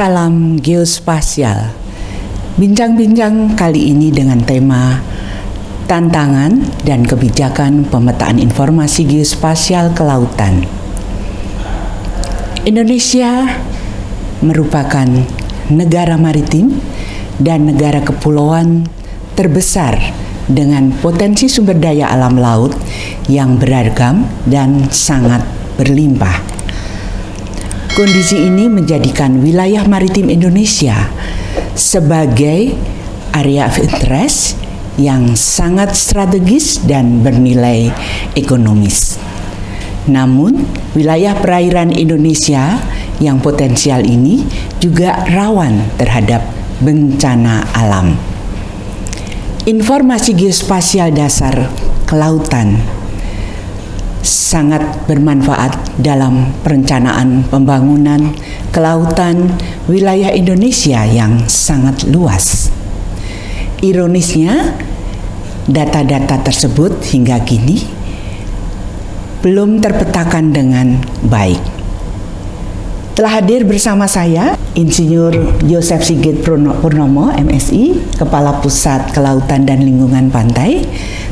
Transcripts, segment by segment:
Salam geospasial. Bincang-bincang kali ini dengan tema tantangan dan kebijakan pemetaan informasi geospasial kelautan. Indonesia merupakan negara maritim dan negara kepulauan terbesar dengan potensi sumber daya alam laut yang beragam dan sangat berlimpah. Kondisi ini menjadikan wilayah maritim Indonesia sebagai area of interest yang sangat strategis dan bernilai ekonomis. Namun, wilayah perairan Indonesia yang potensial ini juga rawan terhadap bencana alam. Informasi geospasial dasar kelautan sangat bermanfaat dalam perencanaan pembangunan kelautan wilayah Indonesia yang sangat luas. Ironisnya, data-data tersebut hingga kini belum terpetakan dengan baik. Telah hadir bersama saya Insinyur Joseph Sigit Purnomo, MSI, Kepala Pusat Kelautan dan Lingkungan Pantai.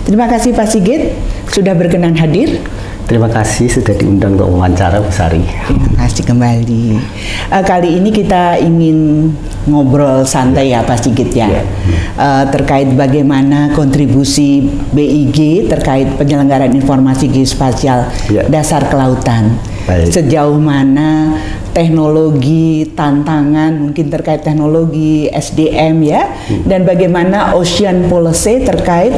Terima kasih Pak Sigit sudah berkenan hadir. Terima kasih sudah diundang untuk wawancara, Bu Sari. Terima kasih kembali. Kali ini kita ingin ngobrol santai ya Pak Sigit ya, terkait bagaimana kontribusi BIG terkait penyelenggaraan informasi geospasial dasar kelautan. Baik. Sejauh mana teknologi, tantangan mungkin terkait teknologi SDM ya, dan bagaimana ocean policy terkait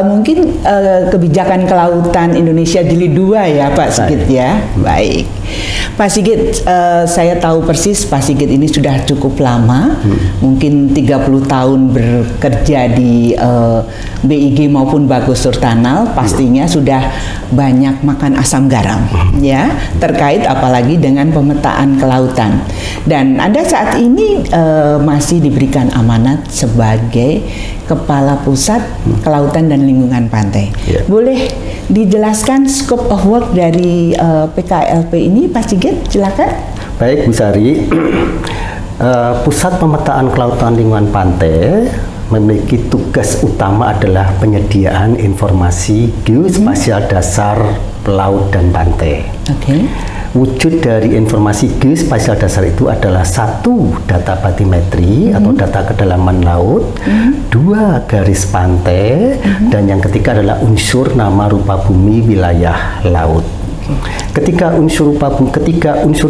mungkin kebijakan kelautan Indonesia jilid 2 ya Pak Sigit ya. Baik. Pak Sigit, saya tahu persis Pak Sigit ini sudah cukup lama, mungkin 30 tahun bekerja di BIG maupun Bagus Surtanal, pastinya sudah banyak makan asam garam ya, terkait apalagi dengan pemetaan kelautan. Dan Anda saat ini masih diberikan amanat sebagai Kepala Pusat Kelautan dan Lingkungan Pantai. Boleh dijelaskan scope of work dari PKLP ini, Pak Sigit? Silakan. Baik, Bu Sari. Pusat Pemetaan Kelautan Lingkungan Pantai memiliki tugas utama adalah penyediaan informasi geospasial dasar laut dan pantai. Wujud dari informasi geospasial dasar itu adalah 1. Data batimetri atau data kedalaman laut, 2. garis pantai, dan yang ketiga adalah unsur nama rupa bumi wilayah laut. Ketiga unsur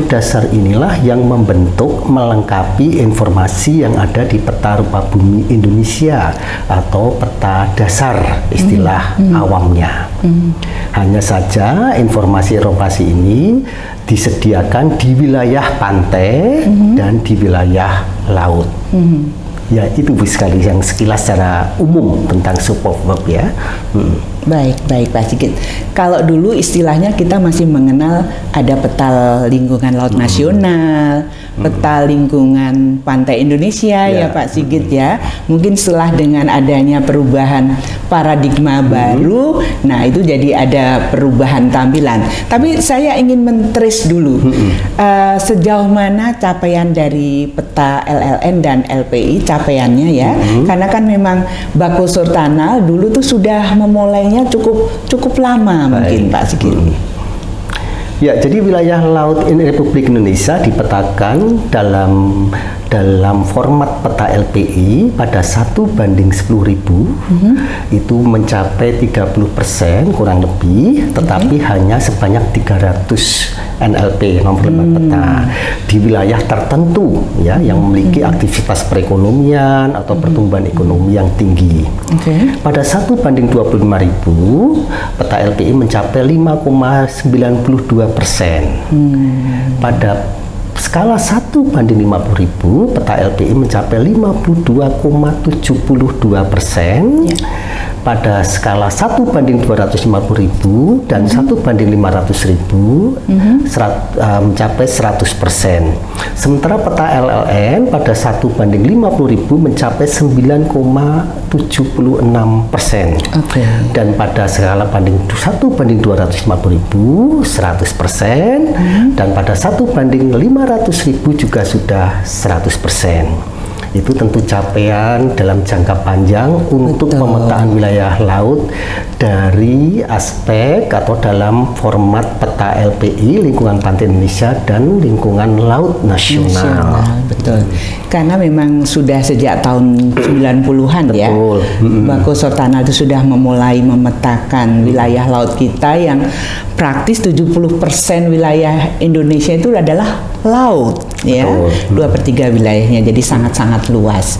dasar inilah yang membentuk, melengkapi informasi yang ada di peta rupa bumi Indonesia atau peta dasar istilah awamnya. Hanya saja informasi ini disediakan di wilayah pantai dan di wilayah laut. Ya, itu Bu sekali yang sekilas secara umum tentang scope of work ya. Baik Pak Sigit. Kalau dulu istilahnya kita masih mengenal ada peta lingkungan laut nasional, peta lingkungan pantai Indonesia ya Pak Sigit ya. Mungkin setelah dengan adanya perubahan paradigma baru, nah itu jadi ada perubahan tampilan. Tapi saya ingin men-trace dulu sejauh mana capaian dari peta LLN dan LPI capaiannya ya. Karena kan memang Bagus Surtanal dulu tuh sudah memulainya cukup lama. Mungkin Pak Sigit. Ya, jadi wilayah laut Republik Indonesia dipetakan dalam format peta LPI pada 1:10.000 itu mencapai 30% kurang lebih, tetapi hanya sebanyak 300 NLP nomor lembar peta di wilayah tertentu ya yang memiliki aktivitas perekonomian atau pertumbuhan ekonomi yang tinggi. Pada 1:25.000 peta LPI mencapai 5,92%. Pada skala 1:50.000 peta LPI mencapai 52,72%. pada skala 1:250.000 dan 1:500.000 mencapai 100%. Sementara peta LLN pada 1:50.000 mencapai 9,76%. Dan pada skala 1:250.000 100%, dan pada 1:500.000 juga sudah 100%. Itu tentu capaian dalam jangka panjang untuk pemetaan wilayah laut dari aspek atau dalam format peta LPI, lingkungan pantai Indonesia dan lingkungan laut nasional. Betul. Karena memang sudah sejak tahun 90-an ya, Bako Sortana itu sudah memulai memetakan wilayah laut kita yang praktis 70% wilayah Indonesia itu adalah laut ya. 2/3 wilayahnya, jadi sangat-sangat luas.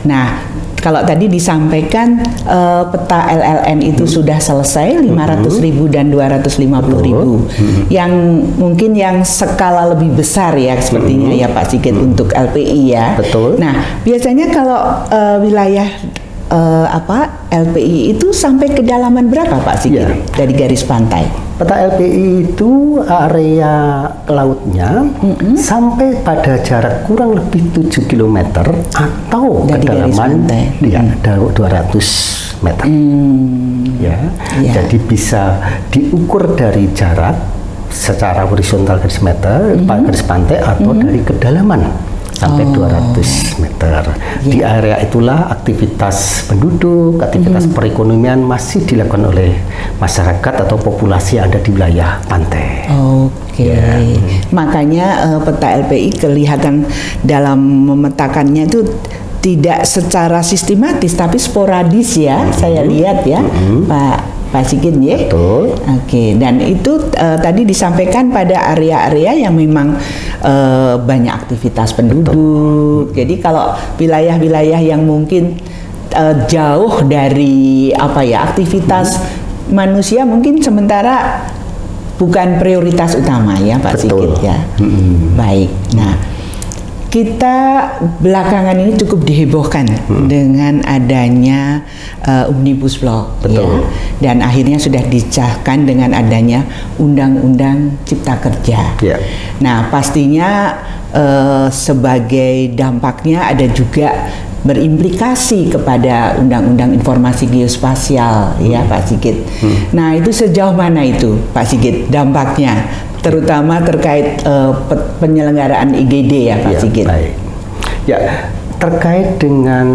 Nah, kalau tadi disampaikan peta LLN itu sudah selesai 500.000 dan 250.000. Yang mungkin yang skala lebih besar ya sepertinya ya Pak Sigit untuk LPI ya. Nah, biasanya kalau wilayah LPI itu sampai kedalaman berapa Pak Sigit dari garis pantai? Peta LPI itu area lautnya sampai pada jarak kurang lebih 7 km atau dari kedalaman 200 meter. Jadi bisa diukur dari jarak secara horizontal garis pantai atau dari kedalaman sampai 200 meter. Di area itulah aktivitas penduduk, aktivitas perekonomian masih dilakukan oleh masyarakat atau populasi yang ada di wilayah pantai. Makanya peta LPI kelihatan dalam memetakannya itu tidak secara sistematis tapi sporadis ya, saya lihat ya, Pak Sigit ya. Dan itu tadi disampaikan pada area-area yang memang banyak aktivitas penduduk. Jadi kalau wilayah-wilayah yang mungkin jauh dari aktivitas manusia mungkin sementara bukan prioritas utama ya Pak Sigit ya. Baik. Nah, kita belakangan ini cukup dihebohkan dengan adanya Omnibus Law ya, dan akhirnya sudah disahkan dengan adanya Undang-Undang Cipta Kerja. Nah, pastinya sebagai dampaknya ada juga berimplikasi kepada Undang-Undang Informasi Geospasial ya Pak Sigit. Nah, itu sejauh mana itu Pak Sigit dampaknya, terutama terkait penyelenggaraan IGD ya Pak Sigit? Terkait dengan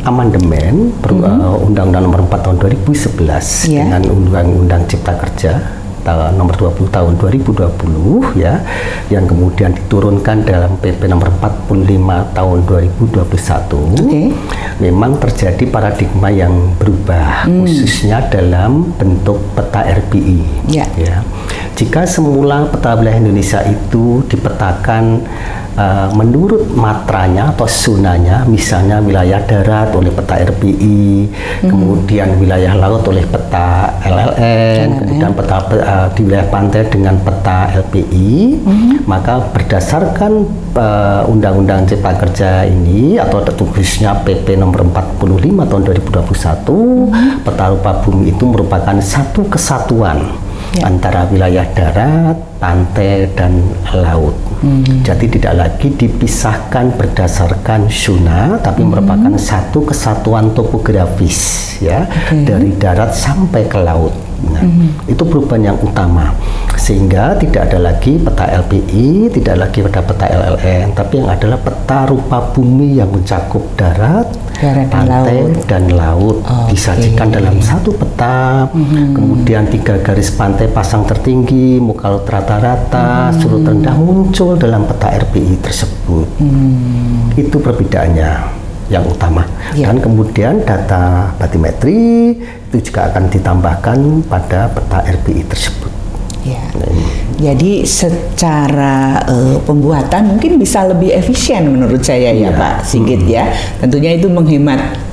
amandemen Undang-Undang Nomor 4 Tahun 2011 dengan Undang-Undang Cipta Kerja Nomor 20 Tahun 2020 ya, yang kemudian diturunkan dalam PP Nomor 45 Tahun 2021. Memang terjadi paradigma yang berubah, khususnya dalam bentuk peta RPI. Jika semula peta wilayah Indonesia itu dipetakan menurut matranya atau zonanya, misalnya wilayah darat oleh peta RPI, kemudian wilayah laut oleh peta LLN, kemudian peta di wilayah pantai dengan peta LPI, maka berdasarkan Undang-Undang Cipta Kerja ini atau khususnya PP Nomor 45 Tahun 2021, peta rupa bumi itu merupakan satu kesatuan antara wilayah darat, pantai, dan laut. Jadi tidak lagi dipisahkan berdasarkan zona, tapi merupakan satu kesatuan topografis ya, dari darat sampai ke laut. Nah, itu perubahan yang utama, sehingga tidak ada lagi peta LPI, tidak lagi ada peta LLN, tapi yang adalah peta rupa bumi yang mencakup darat, pantai, dan laut disajikan dalam satu peta. Kemudian 3 garis pantai pasang tertinggi, muka laut rata-rata, surut rendah muncul dalam peta RPI tersebut. Itu perbedaannya yang utama. Dan kemudian data batimetri itu juga akan ditambahkan pada peta RPI tersebut. Jadi secara pembuatan mungkin bisa lebih efisien menurut saya ya Pak Sigit ya. Tentunya itu menghemat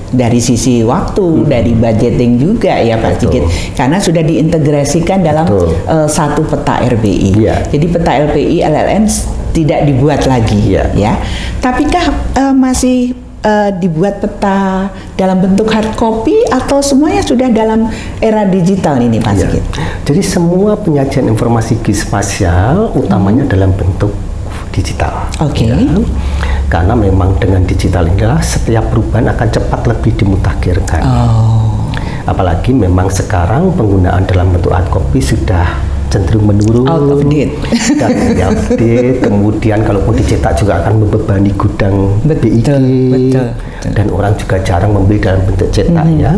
dari sisi waktu, dari budgeting juga ya Pak Sigit, karena sudah diintegrasikan dalam satu peta RPI. Jadi peta LPI LLN tidak dibuat lagi ya. Tapikah masih dibuat peta dalam bentuk hard copy atau semuanya sudah dalam era digital ini Pak Sigit? Jadi semua penyajian informasi geospasial utamanya dalam bentuk digital. Oke. Karena memang dengan digital inilah setiap perubahan akan cepat lebih dimutakhirkan. Apalagi memang sekarang penggunaan dalam bentuk hard copy sudah cenderung menurun, out of date, dan update. Kemudian kalaupun dicetak juga akan membebani gudang BIG, dan orang juga jarang membeli dalam bentuk cetak ya.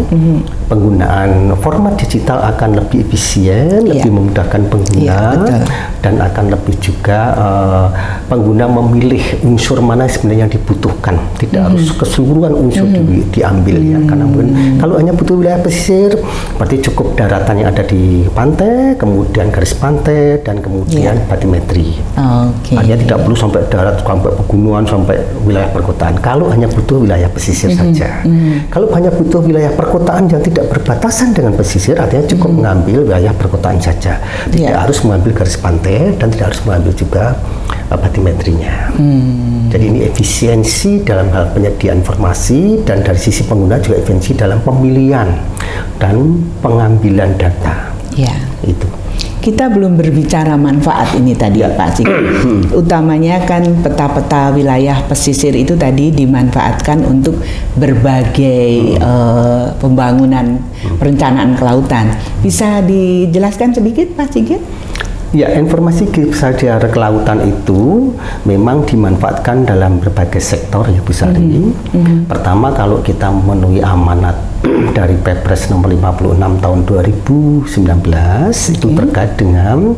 Penggunaan format digital akan lebih efisien, lebih memudahkan pengguna, dan akan lebih juga pengguna memilih unsur mana sebenarnya yang dibutuhkan. Tidak harus keseluruhan unsur diambil ya, karena mungkin kalau hanya butuh wilayah pesisir, berarti cukup daratan yang ada di pantai, kemudian garis pantai, dan kemudian batimetri. Artinya tidak perlu sampai darat, sampai pegunungan, sampai wilayah perkotaan. Kalau hanya butuh wilayah pesisir saja. Kalau hanya butuh wilayah perkotaan yang tidak berbatasan dengan pesisir, artinya cukup mengambil wilayah perkotaan saja. Tidak harus mengambil garis pantai dan tidak harus mengambil juga batimetrinya. Jadi ini efisiensi dalam hal penyediaan informasi, dan dari sisi pengguna juga efisiensi dalam pemilihan dan pengambilan data. Itu. Kita belum berbicara manfaat ini tadi Pak Sigit. Utamanya kan peta-peta wilayah pesisir itu tadi dimanfaatkan untuk berbagai pembangunan perencanaan kelautan. Bisa dijelaskan sedikit Pak Sigit? Ya, informasi geospasial kelautan itu memang dimanfaatkan dalam berbagai sektor ya Bu Sari. Pertama, kalau kita memenuhi amanat dari Perpres nomor 56 tahun 2019 itu terkait dengan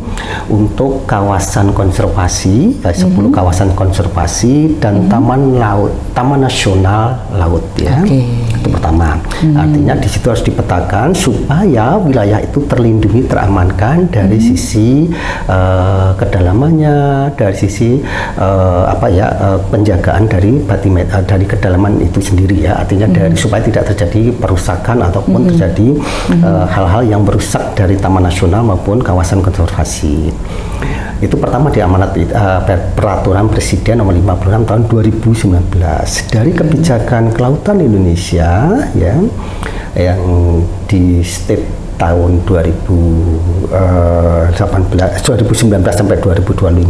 untuk kawasan konservasi, 10 kawasan konservasi dan taman laut, taman nasional laut ya. Itu pertama. Artinya di situ harus dipetakan supaya wilayah itu terlindungi, teramankan dari sisi kedalamannya, dari sisi penjagaan dari dari kedalaman itu sendiri ya. Artinya dari supaya tidak terjadi perusakan ataupun terjadi hal-hal yang merusak dari taman nasional maupun kawasan konservasi. Itu pertama di amanat peraturan Presiden nomor 56 tahun 2019. Dari kebijakan kelautan Indonesia ya, yang di state tahun 2019 sampai 2025,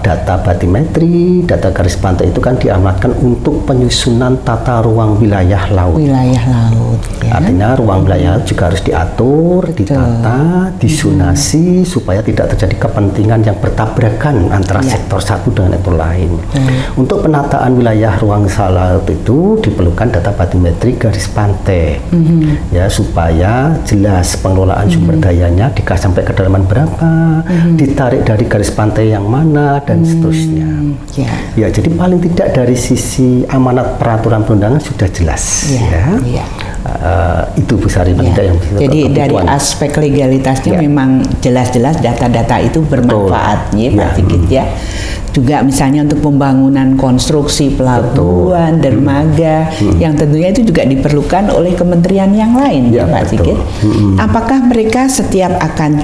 data batimetri, data garis pantai itu kan diamanatkan untuk penyusunan tata ruang wilayah laut. Ya. Artinya ruang wilayah laut juga harus diatur, ditata, disunasi supaya tidak terjadi kepentingan yang bertabrakan antara sektor satu dengan sektor lain. Untuk penataan wilayah ruang laut itu diperlukan data batimetri garis pantai, ya supaya jelas pengelolaan sumber dayanya, dikasih sampai kedalaman berapa, ditarik dari garis pantai yang mana, dan seterusnya. Ya, jadi paling tidak dari sisi amanat peraturan perundangan sudah jelas. Itu Bu Sari, yang jadi dari aspek legalitasnya memang jelas-jelas data-data itu bermanfaat ya Pak Sigit ya. Juga misalnya untuk pembangunan konstruksi pelabuhan, dermaga, yang tentunya itu juga diperlukan oleh kementerian yang lain ya Pak Sigit. Apakah mereka setiap akan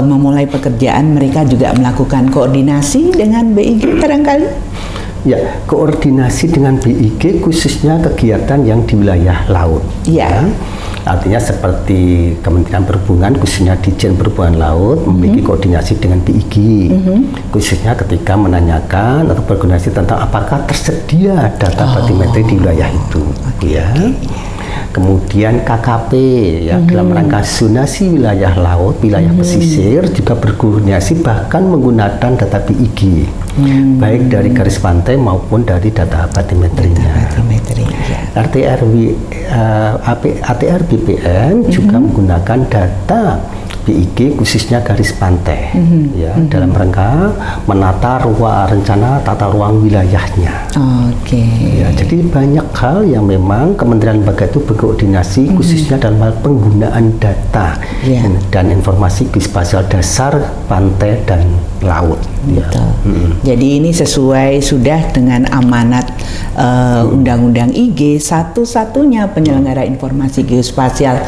memulai pekerjaan mereka juga melakukan koordinasi dengan BIG barangkali? Ya, koordinasi dengan BIG khususnya kegiatan yang di wilayah laut. Ya. Artinya seperti Kementerian Perhubungan khususnya Ditjen Perhubungan Laut memiliki koordinasi dengan BIG, khususnya ketika menanyakan atau berkoordinasi tentang apakah tersedia data batimetri di wilayah itu. Ya. Kemudian KKP ya dalam rangka zonasi wilayah laut, wilayah pesisir juga berkoordinasi bahkan menggunakan data BIG, baik dari garis pantai maupun dari data batimetrinya. ATR BPN juga menggunakan data BIG khususnya garis pantai ya dalam rangka menata rencana tata ruang wilayahnya. Ya, jadi banyak hal yang memang kementerian lembaga itu berkoordinasi khususnya dalam hal penggunaan data dan informasi geospasial dasar pantai dan laut. Jadi ini sesuai sudah dengan amanat Undang-Undang IG, satu-satunya penyelenggara informasi geospasial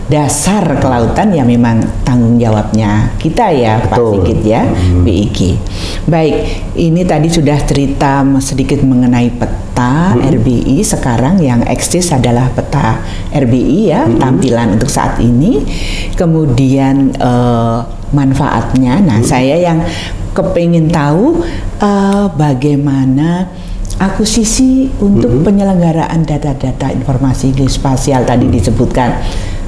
dasar kelautan ya memang tanggung jawabnya kita ya, Pak Betul. Sigit ya, BIG. Baik, ini tadi sudah cerita sedikit mengenai peta RBI. Sekarang yang eksis adalah peta RBI ya, tampilan untuk saat ini. Kemudian manfaatnya. Nah, saya yang kepingin tahu bagaimana akuisisi untuk penyelenggaraan data-data informasi geospasial tadi disebutkan.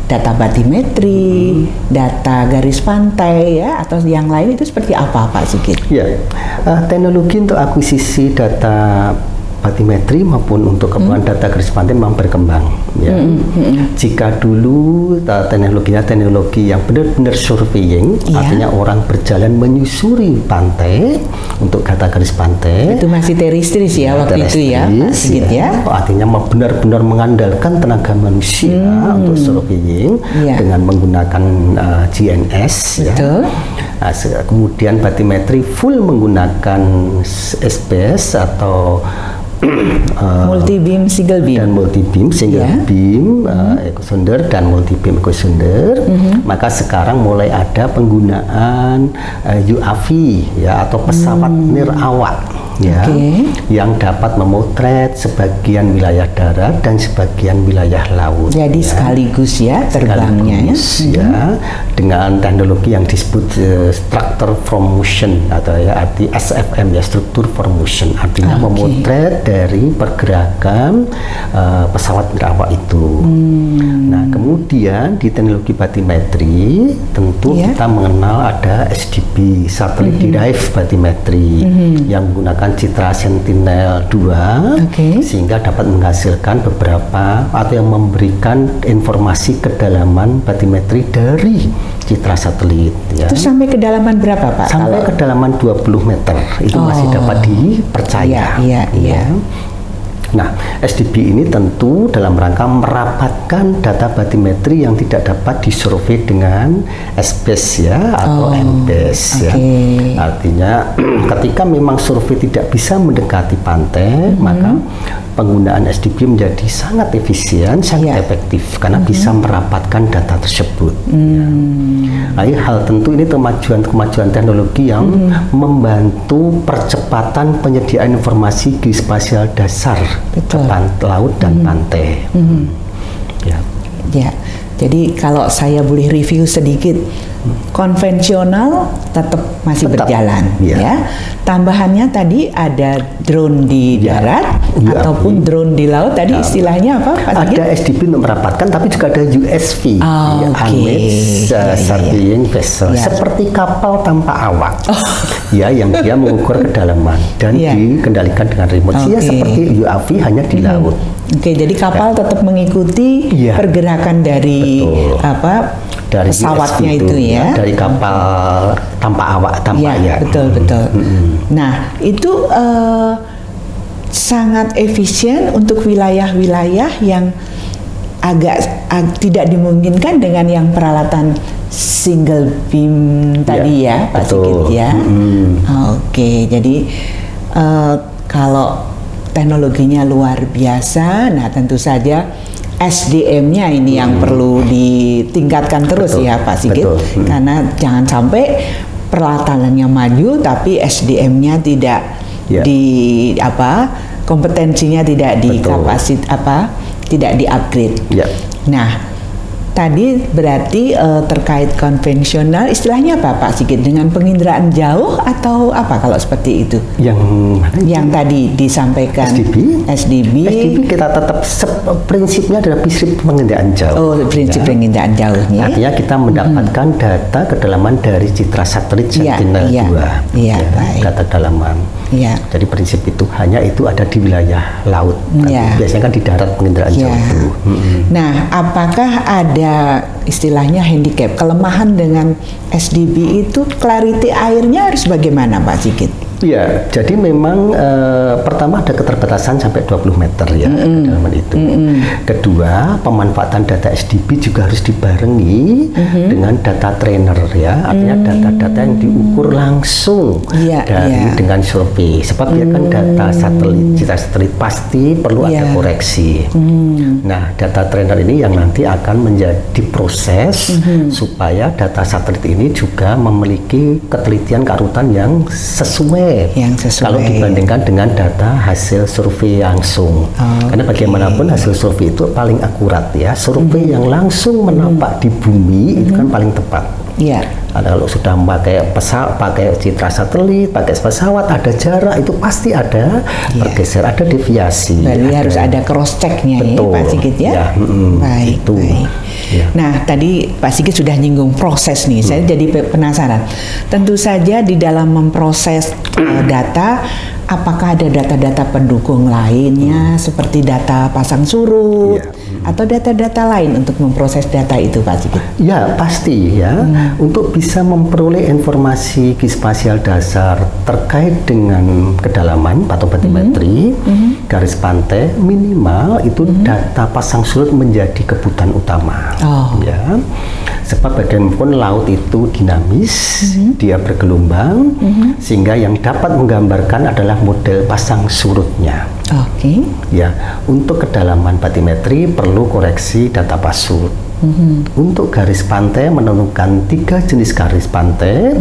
Data batimetri, data garis pantai ya, atau yang lain itu seperti apa Pak Sigit? Ya, teknologi untuk akuisisi data batimetri maupun untuk keperluan data garis pantai memang berkembang. Ya. Jika dulu teknologinya teknologi yang benar-benar surveying, artinya orang berjalan menyusuri pantai untuk data garis pantai. Itu masih teristris ya waktu itu ya, Pak Sigit ya. Artinya benar-benar mengandalkan tenaga manusia untuk surveying dengan menggunakan GNS. Betul. Ya. Nah, kemudian batimetri full menggunakan SBS atau multi beam, single beam, dan multi beam, single beam, echo sounder dan multi beam echo sounder. Maka sekarang mulai ada penggunaan UAV ya, atau pesawat nirawak ya, yang dapat memotret sebagian wilayah darat dan sebagian wilayah laut. Jadi ya. sekaligus ya terbangnya ya, dengan teknologi yang disebut structure from motion atau ya arti SFM ya, struktur from motion, artinya memotret dari pergerakan pesawat nirawak itu. Nah, kemudian di teknologi batimetri tentu kita mengenal ada SDB, Satellite Derived Batimetry, yang menggunakan citra Sentinel-2 sehingga dapat menghasilkan beberapa atau yang memberikan informasi kedalaman batimetri dari citra satelit ya. Itu sampai kedalaman berapa Pak? Sampai kedalaman 20 meter itu masih dapat dipercaya. Iya. Nah, SDB ini tentu dalam rangka merapatkan data batimetri yang tidak dapat disurvei dengan SBS ya atau MBS ya. Artinya ketika memang survei tidak bisa mendekati pantai, maka penggunaan SDB menjadi sangat efisien, sangat efektif karena bisa merapatkan data tersebut. Nah, hal tentu ini kemajuan teknologi yang membantu percepatan penyediaan informasi geospasial dasar ke laut dan pantai. Ya, jadi kalau saya boleh review sedikit, konvensional tetap masih berjalan, ya. Tambahannya tadi ada drone di darat ataupun drone di laut. Tadi istilahnya apa, Pak Sigit? Ada SDB untuk merapatkan, tapi juga ada USV, Unmanned Surveying Vessel, seperti kapal tanpa awak, ya, yang dia mengukur kedalaman dan dikendalikan dengan remote. Ya, seperti UAV hanya di laut. Jadi kapal tetap mengikuti pergerakan dari dari pesawatnya itu ya, dari kapal tanpa awak, tanpa betul. Nah, itu sangat efisien untuk wilayah-wilayah yang agak tidak dimungkinkan dengan yang peralatan single beam tadi ya, Pak Sigit ya. Jadi kalau teknologinya luar biasa, nah tentu saja SDM-nya ini yang perlu ditingkatkan terus ya Pak Sigit, karena jangan sampai peralatannya maju tapi SDM-nya tidak kompetensinya tidak tidak di-upgrade. Nah, tadi berarti terkait konvensional, istilahnya apa Pak Sigit? Dengan penginderaan jauh atau apa kalau seperti itu? Yang tadi disampaikan SDB kita tetap prinsipnya adalah prinsip penginderaan jauh. Prinsip penginderaan jauhnya. Artinya kita mendapatkan data kedalaman dari citra satelit Sentinel-2. Data kedalaman. Jadi prinsip itu hanya itu ada di wilayah laut. Biasanya kan di darat penginderaan jauh itu. Nah, apakah ada istilahnya handicap, kelemahan dengan SDB itu, clarity airnya harus bagaimana Pak Sigit? Iya, jadi memang pertama ada keterbatasan sampai 20 meter ya kedalaman itu. Kedua, pemanfaatan data SDB juga harus dibarengi dengan data trainer ya, artinya data-data yang diukur langsung dengan survei. Sebab dia kan data satelit pasti perlu ada koreksi. Nah, data trainer ini yang nanti akan menjadi proses supaya data satelit ini juga memiliki ketelitian kearutan yang sesuai. Kalau dibandingkan dengan data hasil survei langsung. Karena bagaimanapun hasil survei itu paling akurat ya. Survei yang langsung menampak di bumi itu kan paling tepat. Kalau sudah pakai citra satelit, pakai pesawat, ada jarak itu pasti ada bergeser, ada deviasi. Berarti harus ada cross checknya ya Pak Sigit ya. Baik. Nah tadi Pak Sigit sudah nyinggung proses nih, saya jadi penasaran. Tentu saja di dalam memproses data, apakah ada data-data pendukung lainnya seperti data pasang surut atau data-data lain untuk memproses data itu Pak Sigit? Ya pasti ya, untuk bisa memperoleh informasi geospasial dasar terkait dengan kedalaman atau batimetri garis pantai, minimal itu data pasang surut menjadi kebutuhan utama. Ya, sebab bagaimanapun laut itu dinamis, dia bergelombang, sehingga yang dapat menggambarkan adalah model pasang surutnya. Ya, untuk kedalaman batimetri perlu koreksi data pasut. Untuk garis pantai menentukan 3 jenis garis pantai,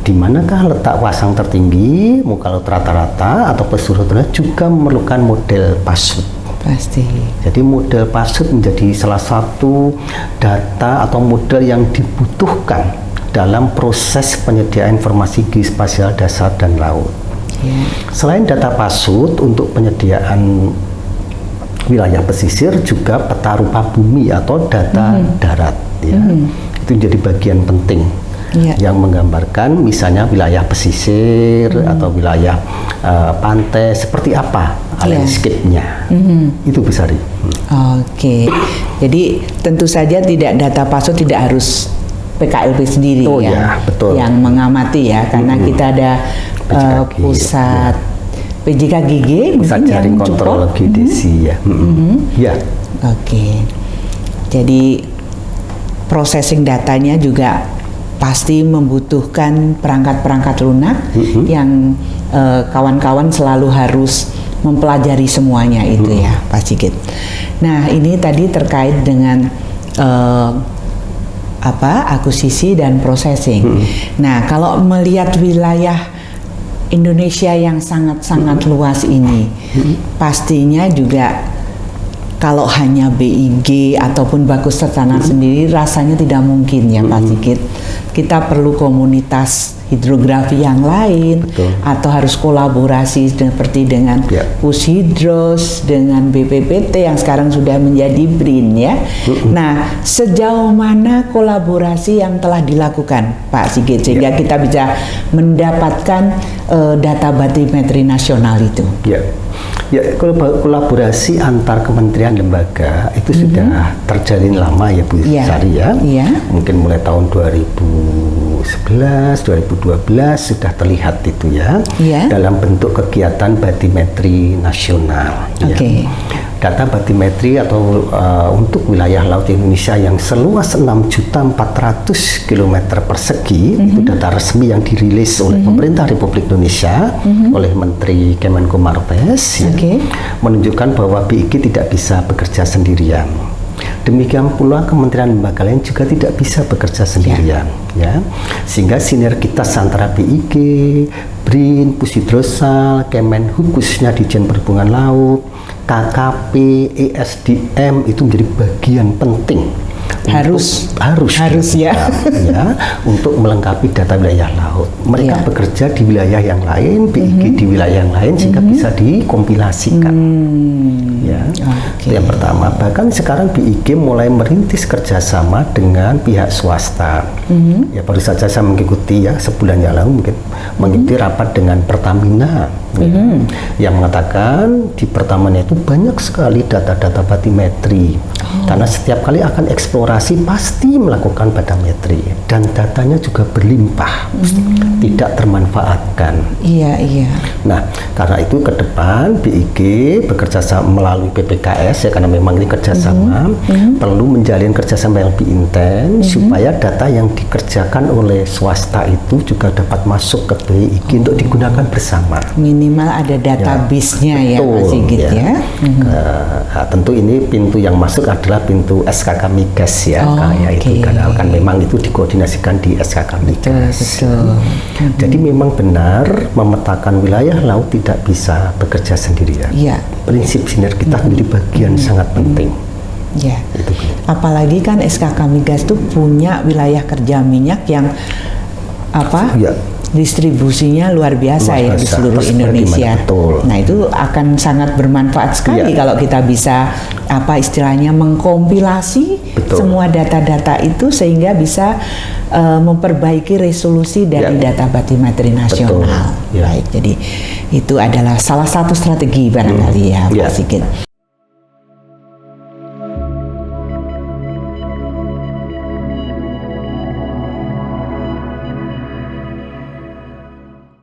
di manakah letak pasang tertinggi, muka laut rata-rata atau pesurutnya juga memerlukan model pasut. Pasti. Jadi model pasut menjadi salah satu data atau model yang dibutuhkan dalam proses penyediaan informasi geospasial dasar dan laut. Selain data pasut, untuk penyediaan wilayah pesisir juga peta rupa bumi atau data darat ya. Itu jadi bagian penting yang menggambarkan misalnya wilayah pesisir atau wilayah pantai seperti apa landscape-nya. Itu besar. Jadi tentu saja tidak data pasut tidak harus PKLP sendiri betul. Yang mengamati ya, karena kita ada pusat PJKGG, pusat jaring kontrol geodesi ya. Jadi processing datanya juga pasti membutuhkan perangkat-perangkat lunak yang kawan-kawan selalu harus mempelajari semuanya itu ya Pak Sigit. Nah ini tadi terkait dengan akuisisi dan processing. Nah kalau melihat wilayah Indonesia yang sangat-sangat luas ini, pastinya juga kalau hanya BIG ataupun Bagus Tertanam sendiri rasanya tidak mungkin ya Pak Sigit. Kita perlu komunitas hidrografi yang lain, atau harus kolaborasi seperti dengan Pushidros, dengan BPPT yang sekarang sudah menjadi BRIN ya. Nah, sejauh mana kolaborasi yang telah dilakukan Pak Sigit sehingga kita bisa mendapatkan data batimetri nasional itu? Ya, kolaborasi antar kementerian lembaga itu sudah terjalin lama ya Bu Sari ya. Mungkin mulai tahun 2011, 2012 sudah terlihat itu ya. Dalam bentuk kegiatan batimetri nasional. Data batimetri atau untuk wilayah laut Indonesia yang seluas 6.400 km persegi, itu data resmi yang dirilis oleh pemerintah Republik Indonesia oleh Menteri Kemenko Marves menunjukkan bahwa BIG tidak bisa bekerja sendirian. Demikian pula kementerian lembaga lain juga tidak bisa bekerja sendirian ya. Sehingga sinergitas antara BIG, BRIN, Pushidrosal, Kemenhub khususnya Ditjen Perhubungan Laut, KKP, ESDM itu menjadi bagian penting. Harus ya untuk melengkapi data wilayah laut. Mereka bekerja di wilayah yang lain, BIG di wilayah yang lain sehingga bisa dikompilasikan. Itu yang pertama. Bahkan sekarang BIG mulai merintis kerjasama dengan pihak swasta. Ya baru saja saya mengikuti ya sebulan yang lalu mungkin mengikuti rapat dengan Pertamina yang mengatakan di Pertamina itu banyak sekali data-data batimetri karena setiap kali akan eksplorasi eksplorasi pasti melakukan batimetri dan datanya juga berlimpah, tidak termanfaatkan. Iya. Nah, karena itu ke depan BIG bekerja sama melalui PPKS ya, karena memang ini kerjasama, perlu menjalin kerjasama yang lebih intens supaya data yang dikerjakan oleh swasta itu juga dapat masuk ke BIG untuk digunakan bersama. Minimal ada database-nya ya Pak Sigit ya. Tentu ini pintu yang masuk adalah pintu SKK Migas ya, itu karena kan memang itu dikoordinasikan di SKK Migas. Betul. Jadi memang benar memetakan wilayah laut tidak bisa bekerja sendirian. Iya. Prinsip sinergitas menjadi bagian sangat penting. Ya. Apalagi kan SKK Migas itu punya wilayah kerja minyak yang distribusinya luar biasa ya di seluruh Indonesia. Nah itu akan sangat bermanfaat sekali kalau kita bisa istilahnya mengkompilasi semua data-data itu sehingga bisa memperbaiki resolusi dari data batimetri nasional. Baik, jadi itu adalah salah satu strategi barangkali ya Pak Sigit.